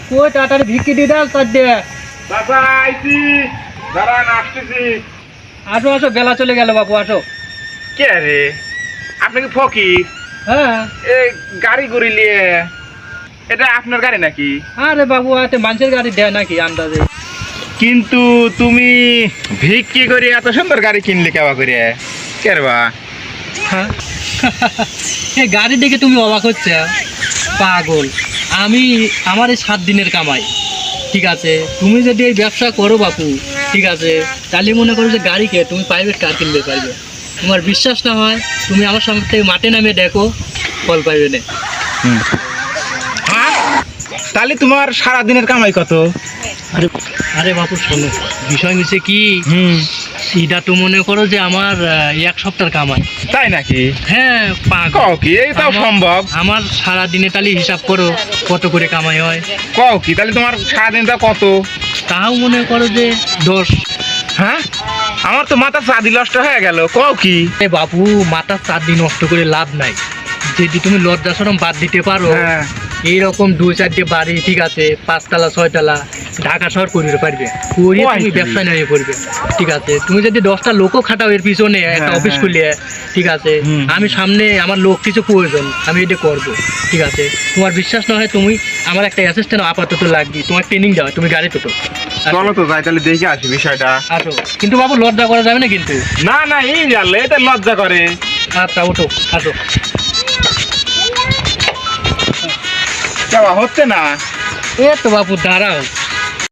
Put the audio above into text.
কই তাড়াতাড়ি ভিক্ষি দিয়ে দাও কাট দে। বাবা আইছি, দাঁড়ান আসতেছি। আসো আসো, বেলা চলে গেল বাপু, আসো। কে রে, আপনি কি ফকির? হ্যাঁ। এই গাড়ি করে নিয়ে, এটা আপনার গাড়ি নাকি? আরে বাবু, এত মানুষের গাড়ি দেয় নাকি আন্দাজে? কিন্তু তুমি ভিক্ষি করে এত সুন্দর গাড়ি কিনলে কেবা করে? কে রে বা? হ্যাঁ। এই গাড়ি দেখে তুমি অবাক হচ্ছে? পাগল, আমি আমার এই 7 দিনের কামাই, ঠিক আছে? তুমি যদি এই ব্যবসা করো বাপু, ঠিক আছে, তাহলে মনে করো যে গাড়িকে তুমি প্রাইভেট কার কিনতে পারবে। তোমার বিশ্বাস না হয় তুমি আমার সামনে থেকে মাঠে নামে দেখো, ফল পাইবে না। হ্যাঁ, তাহলে তোমার সারা দিনের কামাই কত? আরে আরে বাপু শোনো, বিষয় হচ্ছে কি, এটা তো মনে করো যে আমার 1 সপ্তাহের কামাই। তাই নাকি? হ্যাঁ পাগল, কও কি এইটাও সম্ভব? আমার সারা দিনে তাহলে হিসাব করো কত করে কামাই হয়। কও কি তাহলে তোমার সারাদিনটা কত? তাও মনে করো যে 10। হ্যাঁ, আমার তো মাথা চাঁদি নষ্ট হয়ে গেল। কও কি? এ বাবু, মাথা 4 দিন নষ্ট করে লাভ নাই। যদি তুমি লজ্জা শরম বাদ দিতে পারো, হ্যাঁ। এইরকম 2-4টে বাড়ি, ঠিক আছে, 5 তলা 6 তলা ঢাকা শহর করতে পারবে, করে তুমি ব্যবসা নিয়ে করবে, ঠিক আছে? তুমি যদি 10টা লোকও খাটাও এর পিছনে, একটা অফিস খুলে, ঠিক আছে, আমি সামনে আমার লোক কিছু প্রয়োজন, আমি এটা করবো, ঠিক আছে? তোমার বিশ্বাস না হয় তুমি আমার একটা অ্যাসিস্ট্যান্ট আপাতত লাগবে, তোমার ট্রেনিং দেওয়া, তুমি গাড়ি টোটো। চলো তো যাই, তাহলে দেখে আসি বিষয়টা। আসো, কিন্তু বাবু লজ্জা করা যাবে না কিন্তু। না না, এই জানলে এটা লজ্জা করে। আচ্ছা ওঠো, আসো। কেবা হচ্ছে না? এ তো বাবু দাঁড়াও।